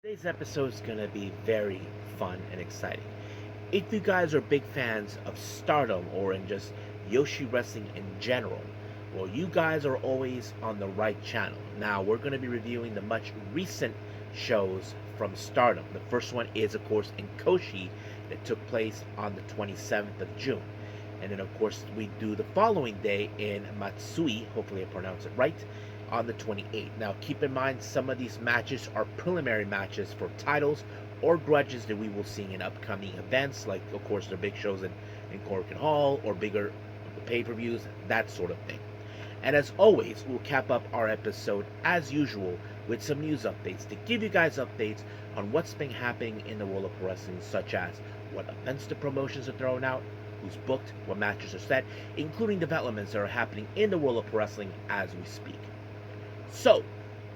Today's episode is going to be very fun and exciting. If you guys are big fans of Stardom or in just Yoshi Wrestling in general, well, you guys are always on the right channel. Now, we're going to be reviewing the much recent shows from Stardom. The first one is, of course, in Kochi that took place on the 27th of June. And then, of course, we do the following day in Matsue, hopefully I pronounce it right, on the 28th. Now, keep in mind, some of these matches are preliminary matches for titles or grudges that we will see in upcoming events, like, of course, the big shows in Corkin Hall or bigger pay-per-views, that sort of thing. And as always, we'll cap up our episode, as usual, with some news updates to give you guys updates on what's been happening in the world of pro wrestling, such as what events the promotions are throwing out, who's booked, what matches are set, including developments that are happening in the world of pro wrestling as we speak. So,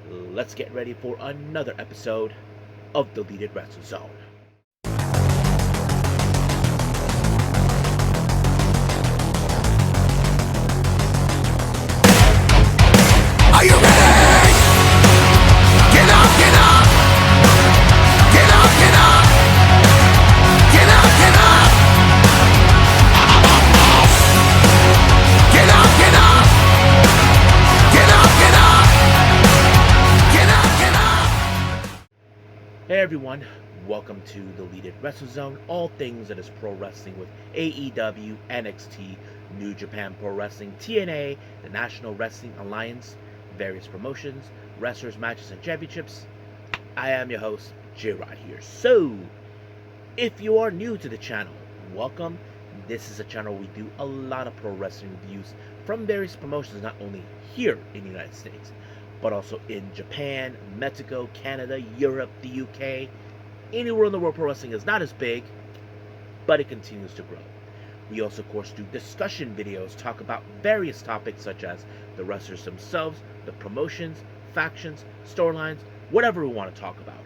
let's get ready for another episode of Deleted Wrestle Zone. Are you ready? Get up, get up! Get up, get up! Get up, get up! Get up, get up! Get up, get up! Get up, get up! Hey everyone, welcome to Deleted Wrestle Zone, all things that is pro wrestling with AEW, NXT, New Japan Pro Wrestling, TNA, the National Wrestling Alliance, various promotions, wrestlers, matches, and championships. I am your host, J-Rod here. So, if you are new to the channel, welcome. This is a channel where we do a lot of pro wrestling reviews from various promotions, not only here in the United States, but also in Japan, Mexico, Canada, Europe, the UK. Anywhere in the world pro wrestling is not as big, but it continues to grow. We also, of course, do discussion videos, talk about various topics such as the wrestlers themselves, the promotions, factions, storylines, whatever we want to talk about.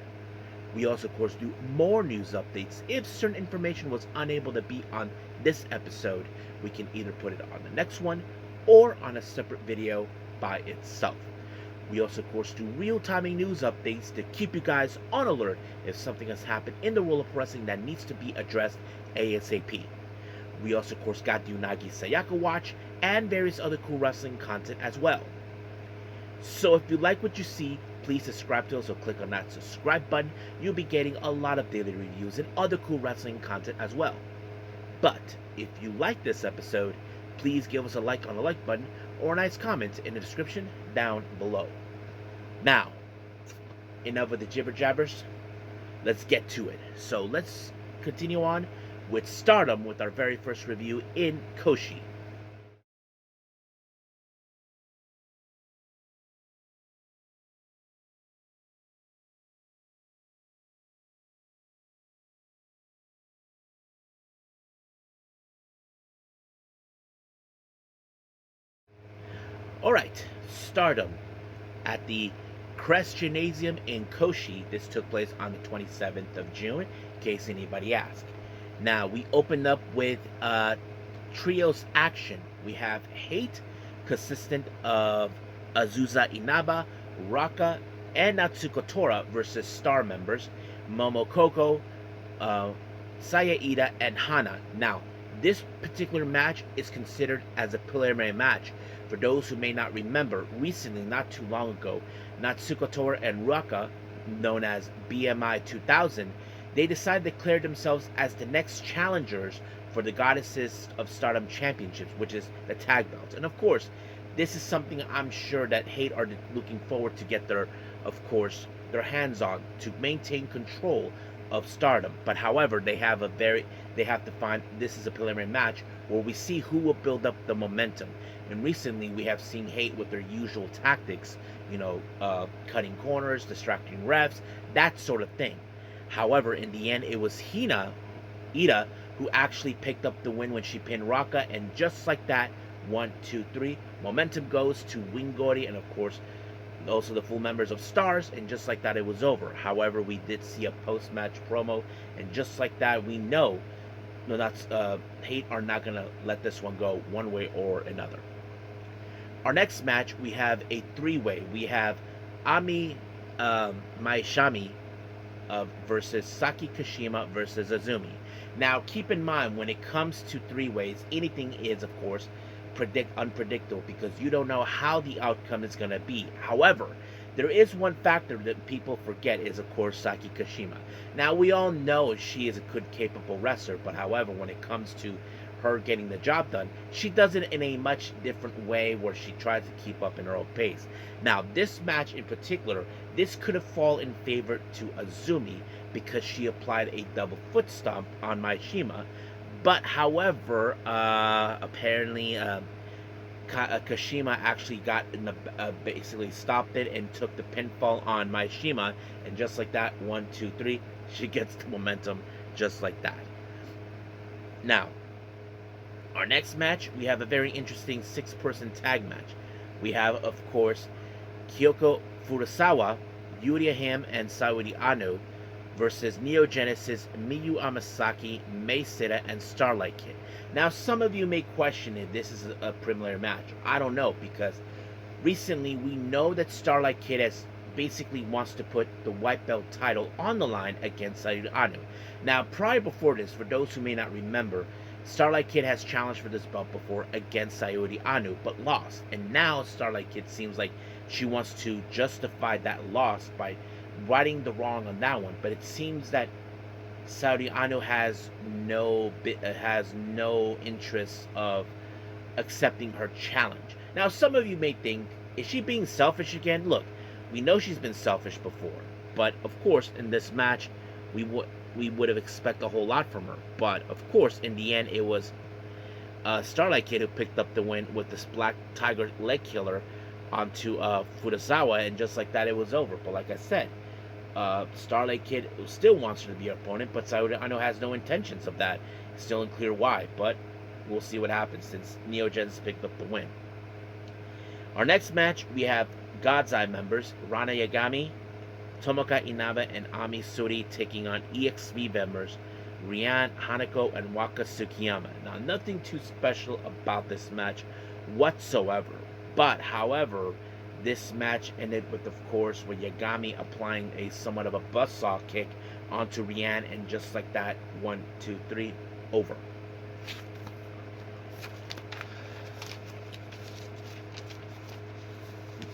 We also, of course, do more news updates. If certain information was unable to be on this episode, we can either put it on the next one or on a separate video by itself. We also, of course, do real-time news updates to keep you guys on alert if something has happened in the world of wrestling that needs to be addressed ASAP. We also, of course, got the Unagi Sayaka Watch and various other cool wrestling content as well. So if you like what you see, please subscribe to us or click on that subscribe button. You'll be getting a lot of daily reviews and other cool wrestling content as well. But if you like this episode, please give us a like on the like button or a nice comment in the description down below. Now, enough of the jibber jabbers. Let's get to it. So let's continue on with Stardom with our very first review in Kochi. Alright, Stardom at the Crest Gymnasium in Kochi. This took place on the 27th of June, in case anybody asked. Now, we opened up with trios action. We have Hate, consistent of Azusa Inaba, Raka, and Natsuko Tora versus Star members, Momokoko, Saya Ida, and Hana. Now, this particular match is considered as a preliminary match. For those who may not remember, recently, not too long ago, Natsuko Tora and Raka, known as BMI 2000, they decided to declare themselves as the next challengers for the Goddesses of Stardom Championships, which is the tag belts. And of course, this is something I'm sure that Hate are looking forward to get their hands on to maintain control of Stardom. But however, they have to find, this is a preliminary match where we see who will build up the momentum. And recently we have seen Hate with their usual tactics, cutting corners, distracting refs, that sort of thing. However, in the end, it was Ida, who actually picked up the win when she pinned Raka, and just like that, 1, 2, 3, momentum goes to Wingori, and of course, also the full members of Stars, and just like that, it was over. However, we did see a post-match promo, and just like that, we know Hate are not going to let this one go one way or another. Our next match, we have a three-way. We have Ami Maishami versus Saki Kashima versus Azumi. Now, keep in mind when it comes to three ways, anything is, of course, unpredictable because you don't know how the outcome is going to be. However, there is one factor that people forget is, of course, Saki Kashima. Now, we all know she is a good, capable wrestler, but however, when it comes to her getting the job done, she does it in a much different way where she tries to keep up in her own pace. Now, this match in particular, this could have fallen in favor to Azumi because she applied a double foot stomp on Maishima, but however, apparently Kashima actually got in the basically stopped it and took the pinfall on Maishima, and just like that, 1, 2, 3, she gets the momentum just like that. Now, our next match, we have a very interesting 6-person tag match. We have, of course, Kyoko Furusawa, Yuria Ham, and Saori Anou versus Neo Genesis, Miyu Amasaki, Mei Sita, and Starlight Kid. Now, some of you may question if this is a preliminary match. I don't know, because recently we know that Starlight Kid has basically wants to put the white belt title on the line against Saori Anou. Now, prior before this, for those who may not remember, Starlight Kid has challenged for this belt before against Saori Anou, but lost. And now Starlight Kid seems like she wants to justify that loss by righting the wrong on that one. But it seems that Saori Anou has no interest of accepting her challenge. Now, some of you may think, is she being selfish again? Look, we know she's been selfish before, but of course, in this match, we would have expected a whole lot from her. But of course, in the end, it was Starlight Kid who picked up the win with this Black Tiger leg killer onto Furusawa, and just like that, it was over. But like I said, Starlight Kid still wants her to be her opponent, but Saori Anou has no intentions of that. It's still unclear why, but we'll see what happens since Neo Genesis picked up the win. Our next match, we have God's Eye members Rana Yagami, Tomoka Inaba, and Ami Suri taking on EXP members Rian, Hanako, and Waka Tsukiyama. Now, nothing too special about this match whatsoever. But, however, this match ended with, of course, with Yagami applying a somewhat of a buzzsaw kick onto Rian, and just like that, 1, 2, 3, over.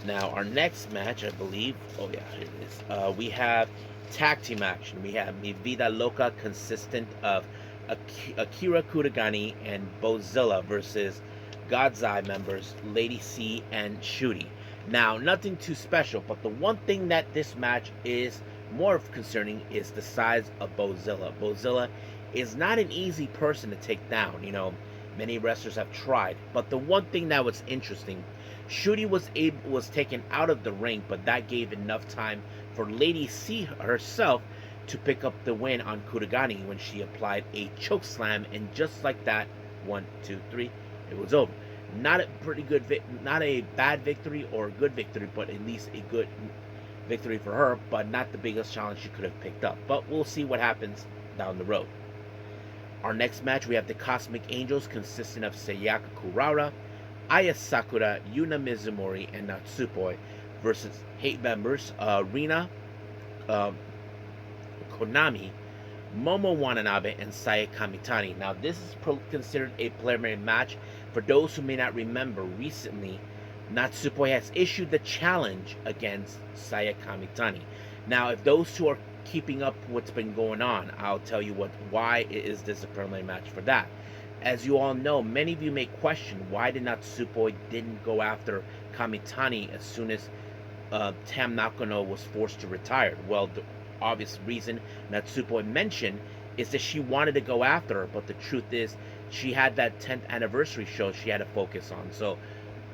Now, our next match, I believe, oh yeah, here it is. We have tag team action. We have Mi Vida Loca, consistent of Akira Kuragani and Bozilla versus God's Eye members Lady C and Shooty. Now, nothing too special, but the one thing that this match is more concerning is the size of Bozilla. Bozilla is not an easy person to take down. You know, many wrestlers have tried, but the one thing that was interesting, Shooty was taken out of the ring, but that gave enough time for Lady C herself to pick up the win on Kuragani when she applied a choke slam, and just like that, 1, 2, 3, it was over. Not a bad victory or a good victory, but at least a good victory for her, but not the biggest challenge she could have picked up. But we'll see what happens down the road. Our next match, we have the Cosmic Angels, consisting of Sayaka Kurara, Aya Sakura, Yuna Mizumori, and Natsupoi versus Hate members Rina, Konami, Momo Watanabe, and Saya Kamitani. Now, this is considered a preliminary match. For those who may not remember, recently, Natsupoi has issued the challenge against Saya Kamitani. Now, if those two are keeping up what's been going on, I'll tell you why is this a preliminary match for that. As you all know, many of you may question why did Natsupoi didn't go after Kamitani as soon as Tam Nakano was forced to retire. Well, the obvious reason Natsupoi mentioned is that she wanted to go after her, but the truth is she had that 10th anniversary show she had to focus on. So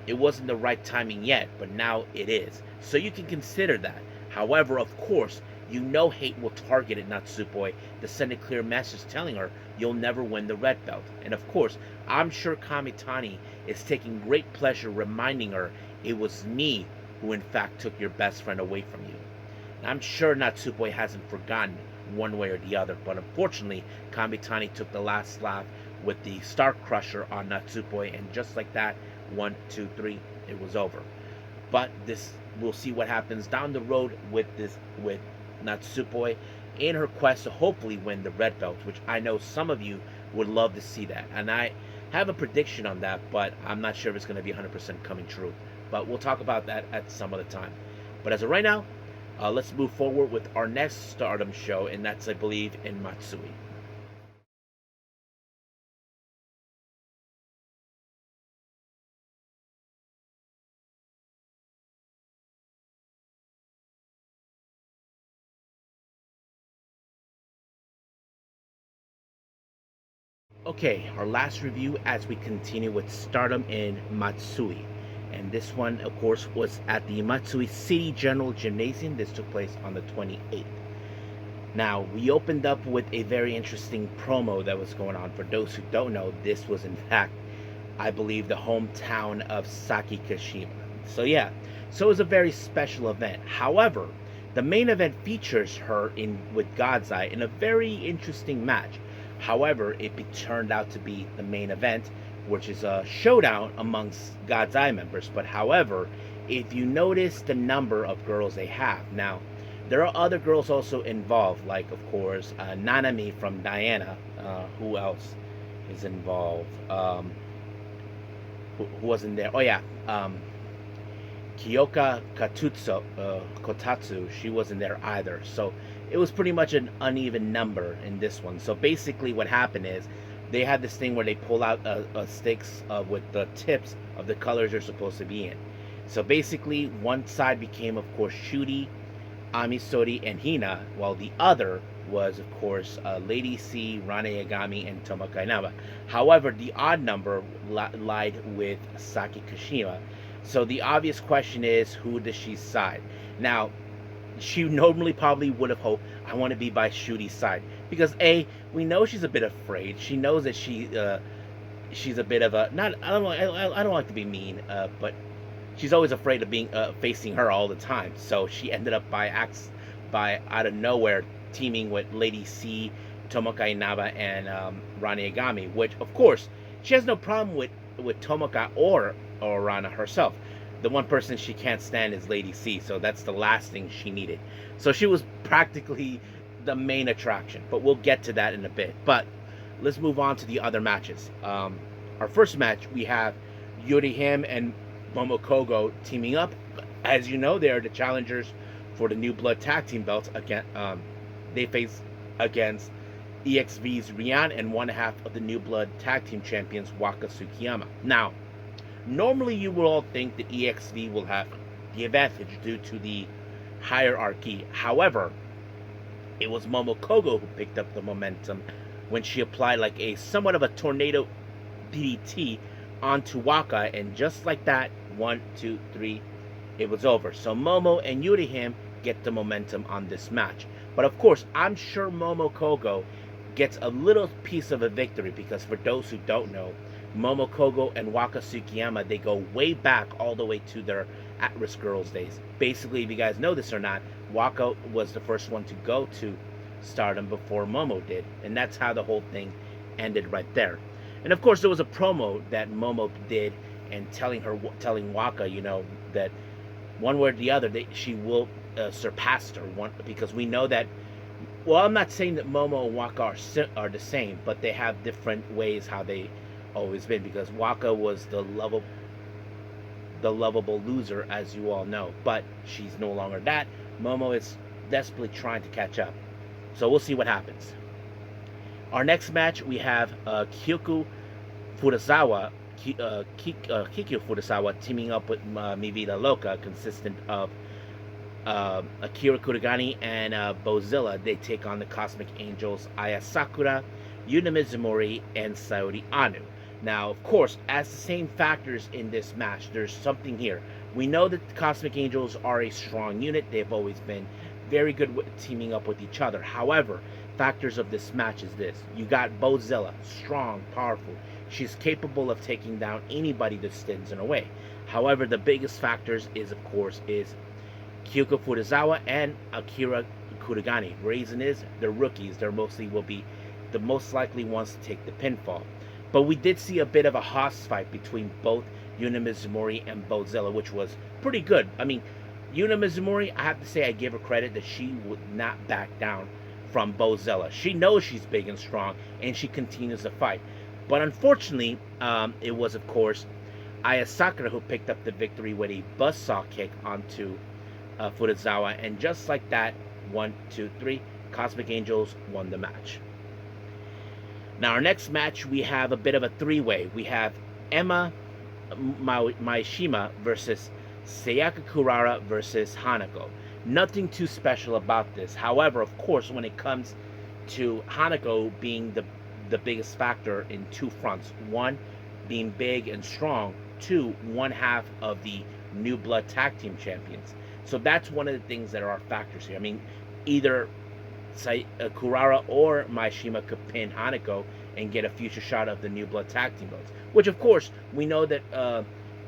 it wasn't the right timing yet, but now it is. So you can consider that. However, of course, you know Hate will target at Natsupoi to send a clear message telling her you'll never win the red belt. And of course, I'm sure Kamitani is taking great pleasure reminding her it was me who in fact took your best friend away from you. And I'm sure Natsupoi hasn't forgotten one way or the other, but unfortunately, Kamitani took the last laugh with the Star Crusher on Natsupoi, and just like that, 1, 2, 3, it was over. But we'll see what happens down the road with Natsupoi in her quest to hopefully win the red belt, which I know some of you would love to see that. And I have a prediction on that, but I'm not sure if it's going to be 100% coming true. But we'll talk about that at some other time. But as of right now, let's move forward with our next Stardom show, and that's, I believe, in Matsue. Okay, our last review as we continue with Stardom in Matsue. And this one, of course, was at the Matsue City General Gymnasium. This took place on the 28th. Now, we opened up with a very interesting promo that was going on. For those who don't know, this was in fact, I believe, the hometown of Saki Kashima. So yeah, so it was a very special event. However, the main event features her in with God's Eye in a very interesting match. However, it turned out to be the main event, which is a showdown amongst God's Eye members. But however, if you notice the number of girls they have now, there are other girls also involved, like, of course, Nanami from Diana. Who else is involved? Who wasn't there? Oh, yeah. Kyoka Kotatsu, she wasn't there either. So it was pretty much an uneven number in this one. So basically what happened is they had this thing where they pull out sticks with the tips of the colors you're supposed to be in. So basically one side became, of course, Shuri, Amisori, and Hina, while the other was, of course, Lady C, Rane Yagami, and Tomoka Inaba. However, the odd number lied with Saki Kashima. So the obvious question is, who does she side? Now, she normally probably would have hoped, I want to be by Shuri's side. Because A, we know she's a bit afraid. She knows that she's a bit of a, not, I don't like to be mean, but she's always afraid of being facing her all the time. So she ended up by out of nowhere teaming with Lady C, Tomoka Inaba, and Rane Yagami, which of course she has no problem with Tomoka or Rana herself. The one person she can't stand is Lady C, so that's the last thing she needed. So she was practically the main attraction, but we'll get to that in a bit. But let's move on to the other matches. Our first match, we have Yurihime and Momokogo teaming up. As you know, they are the challengers for the New Blood Tag Team belts. Again, they face against EXV's Rian and one half of the New Blood Tag Team champions, Waka Tsukiyama. Now, normally you will all think that EXV will have the advantage due to the hierarchy. However, it was Momokogo who picked up the momentum when she applied like a somewhat of a tornado DDT onto Waka, and just like that, 1, 2, 3, it was over. So Momo and Yurihime get the momentum on this match. But of course, I'm sure Momokogo gets a little piece of a victory, because for those who don't know, Momokogo and Waka Tsukiyama, they go way back all the way to their at-risk girls days. Basically, if you guys know this or not, Waka was the first one to go to Stardom before Momo did, and that's how the whole thing ended right there. And of course, there was a promo that Momo did, and telling Waka, you know, that one way or the other, she will surpass her. Because we know that. Well, I'm not saying that Momo and Waka are the same, but they have different ways how they always been. Because Waka was the lovable loser, as you all know, but she's no longer that. Momo is desperately trying to catch up. So we'll see what happens. Our next match, we have Kikyo Furusawa teaming up with Mi Vida Loca, consistent of Akira Kurigani and Bozilla. They take on the Cosmic Angels, Aya Sakura, Yuna Mizumori, and Sayori Anu. Now, of course, as the same factors in this match, there's something here. We know that the Cosmic Angels are a strong unit. They've always been very good with teaming up with each other. However, factors of this match is this. You got Bozilla, strong, powerful. She's capable of taking down anybody that stands in her way. However, the biggest factors is, of course, is Kyoko Furusawa and Akira Kurigani. Reason is, they're rookies. They're mostly will be the most likely ones to take the pinfall. But we did see a bit of a hoss fight between both Yuna Mizumori and Bozilla, which was pretty good. I mean, Yuna Mizumori, I have to say I give her credit that she would not back down from Bozella. She knows she's big and strong, and she continues to fight. But unfortunately, it was, of course, Aya Sakura who picked up the victory with a buzzsaw kick onto Furuzawa. And just like that, 1, 2, 3, Cosmic Angels won the match. Now, our next match, we have a bit of a three-way. We have Emma Maishima versus Sayaka Kurara versus Hanako. Nothing too special about this. However, of course, when it comes to Hanako being the biggest factor in two fronts. One, being big and strong. Two, one half of the New Blood Tag Team Champions. So that's one of the things that are our factors here. I mean, either Kurara or Maishima could pin Hanako and get a future shot of the New Blood Tag Team belts. Which, of course, we know that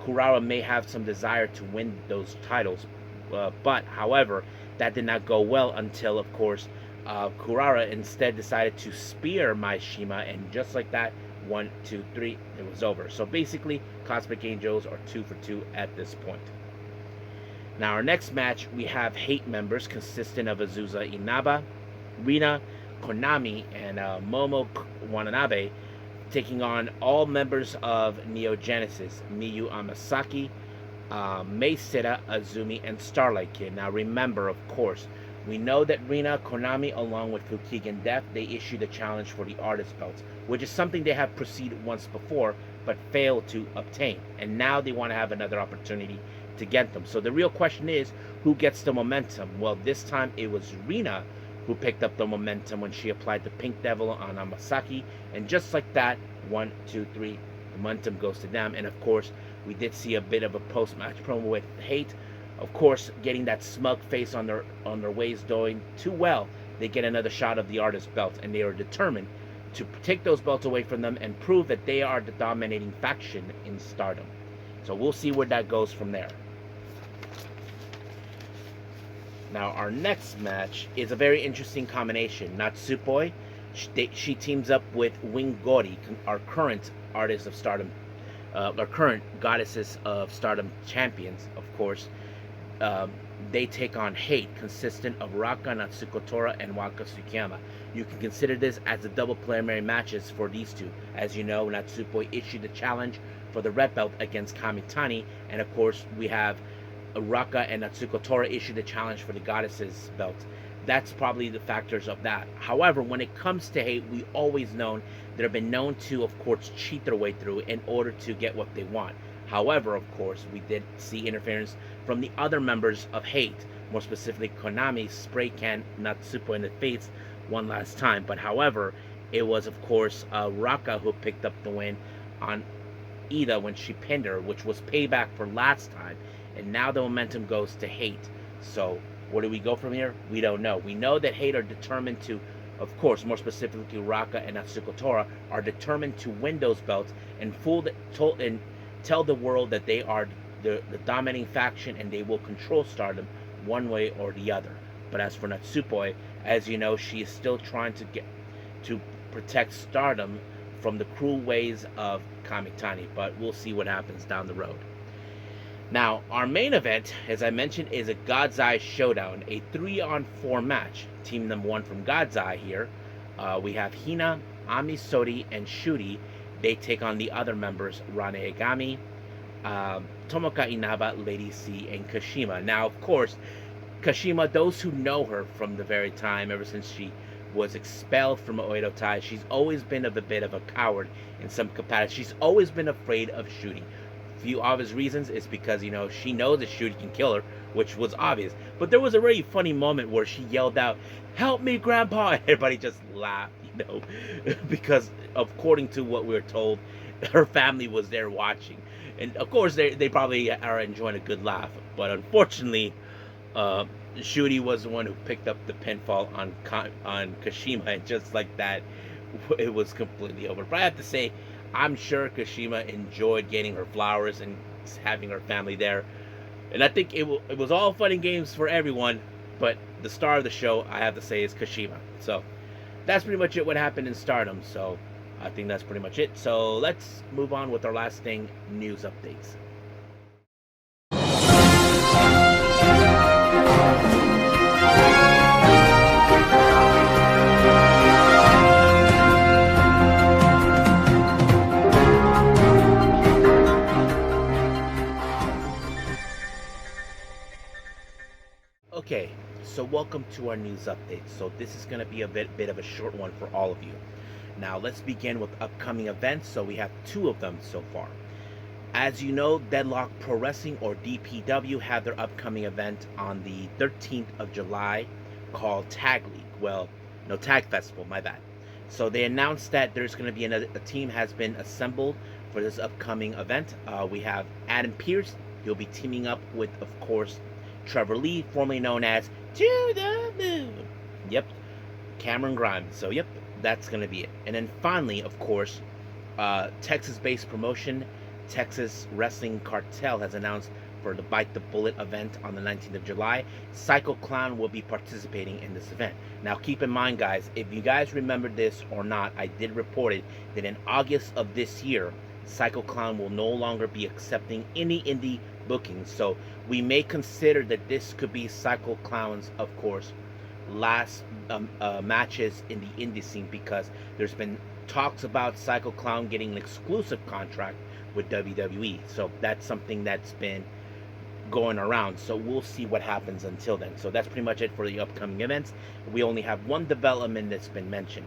Kurara may have some desire to win those titles. But, however, that did not go well until, of course, Kurara instead decided to spear Maishima, and just like that, 1, 2, 3, it was over. So basically, Cosmic Angels are 2 for 2 at this point. Now, our next match, we have Hate members consisting of Azusa Inaba, Rina, Konami, and Momo Watanabe, taking on all members of Neo Genesis, Miyu Amasaki, Mei Sita, Azumi, and Starlight Kid. Now remember, of course, we know that Rina, Konami, along with Fukigen Death, they issued a challenge for the Artist Belts, which is something they have proceeded once before, but failed to obtain. And now they want to have another opportunity to get them. So the real question is, who gets the momentum? Well, this time it was Rina who picked up the momentum when she applied the Pink Devil on Amasaki. And just like that, 1, 2, 3, the momentum goes to them. And of course, we did see a bit of a post-match promo with Hate. Of course, getting that smug face on their ways doing too well. They get another shot of the Artist Belt, and they are determined to take those belts away from them and prove that they are the dominating faction in Stardom. So we'll see where that goes from there. Now, our next match is a very interesting combination. Natsupoi, she teams up with Wing Gori, our current Artist of Stardom, our current Goddesses of Stardom champions, of course. They take on Hate, consistent of Raka, Natsuko Tora, and Waka Tsukiyama. You can consider this as the double preliminary matches for these two. As you know, Natsupoi issued the challenge for the red belt against Kamitani, and of course we have Raka and Natsuko Tora issued the challenge for the Goddesses belt. That's probably the factors of that. However, when it comes to Hate, we always known that have been known to, of course, cheat their way through in order to get what they want. However, of course, we did see interference from the other members of Hate, more specifically Konami spray can Natsupo in the face one last time. But however, it was, of course, Raka who picked up the win on Ida when she pinned her, which was payback for last time. And now the momentum goes to Hate. So where do we go from here? We don't know. We know that Hate are determined to, of course, more specifically Raka and Natsuko Tora, are determined to win those belts and tell the world that they are the dominating faction and they will control Stardom one way or the other. But as for Natsupoi, as you know, she is still trying to protect Stardom from the cruel ways of Kamitani. But we'll see what happens down the road. Now, our main event, as I mentioned, is a God's Eye Showdown, a 3-on-4 match. Team number 1 from God's Eye here. We have Hina, Ami Sodi, and Shuri. They take on the other members, Rane Egami, Tomoka Inaba, Lady C, and Kashima. Now, of course, Kashima, those who know her from the very time, ever since she was expelled from Oedo Tai, she's always been a bit of a coward in some capacity. She's always been afraid of Shuri. Few obvious reasons is because, you know, she knows that Shuri can kill her, which was obvious. But there was a really funny moment where she yelled out, "Help me, Grandpa!" And everybody just laughed, you know, because according to what we were told, her family was there watching. And of course, they probably are enjoying a good laugh. But unfortunately, Shuri was the one who picked up the pinfall on Kashima, and just like that, it was completely over. But I have to say, I'm sure Kashima enjoyed getting her flowers and having her family there. And I think it was all fun and games for everyone, but the star of the show, I have to say, is Kashima. So that's pretty much it what happened in Stardom. So I think that's pretty much it. So let's move on with our last thing, news updates. Okay, so welcome to our news update. So this is going to be a bit of a short one for all of you. Now let's begin with upcoming events. So we have two of them so far. As you know, Deadlock Pro Wrestling, or DPW, had their upcoming event on the 13th of July called Tag League. Well, no, Tag Festival, my bad. So they announced that there's going to be a team has been assembled for this upcoming event. We have Adam Pearce. He'll be teaming up with, of course, Trevor Lee, formerly known as To the Moon. Yep, Cameron Grimes. So, yep, that's going to be it. And then finally, of course, Texas-based promotion Texas Wrestling Cartel has announced for the Bite the Bullet event on the 19th of July. Psycho Clown will be participating in this event. Now keep in mind, guys, if you guys remember this or not, I did report it that in August of this year, Psycho Clown will no longer be accepting any indie bookings. So we may consider that this could be Psycho Clown's, of course, last matches in the indie scene, because there's been talks about Psycho Clown getting an exclusive contract with WWE. So that's something that's been going around. So we'll see what happens until then. So that's pretty much it for the upcoming events. We only have one development that's been mentioned.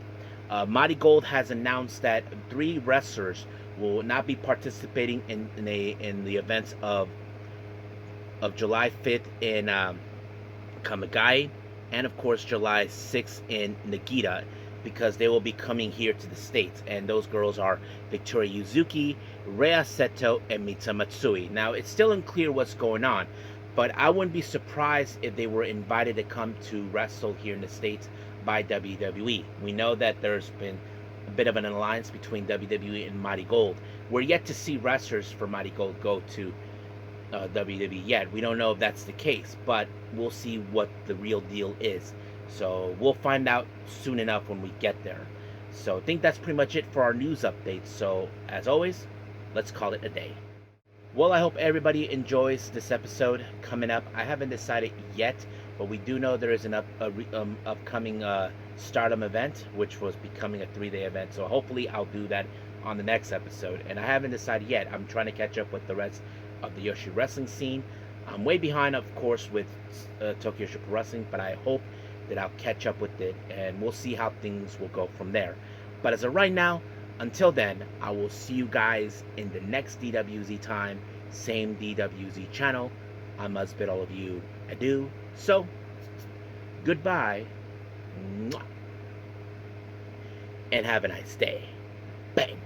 MARIGOLD has announced that 3 wrestlers will not be participating in the events of July 5th in Kamigai, and of course July 6th in Nagita, because they will be coming here to the States. And those girls are Victoria Yuzuki, Rhea Seto, and Mita Matsue. Now, it's still unclear what's going on, but I wouldn't be surprised if they were invited to come to wrestle here in the States by WWE. We know that there's been a bit of an alliance between WWE and MARIGOLD. We're yet to see wrestlers for MARIGOLD go to WWE yet. We don't know if that's the case, but we'll see what the real deal is. So we'll find out soon enough when we get there. So I think that's pretty much it for our news updates. So as always, let's call it a day. Well, I hope everybody enjoys this episode coming up. I haven't decided yet, but we do know there is an upcoming Stardom event, which was becoming a 3-day event. So hopefully I'll do that on the next episode. And I haven't decided yet. I'm trying to catch up with the rest of the Yoshi wrestling scene. I'm way behind, of course, with Tokyo Pro Wrestling, but I hope that I'll catch up with it, and we'll see how things will go from there. But as of right now, until then, I will see you guys in the next DWZ time, same DWZ channel. I must bid all of you adieu. So, goodbye, and have a nice day. Bang.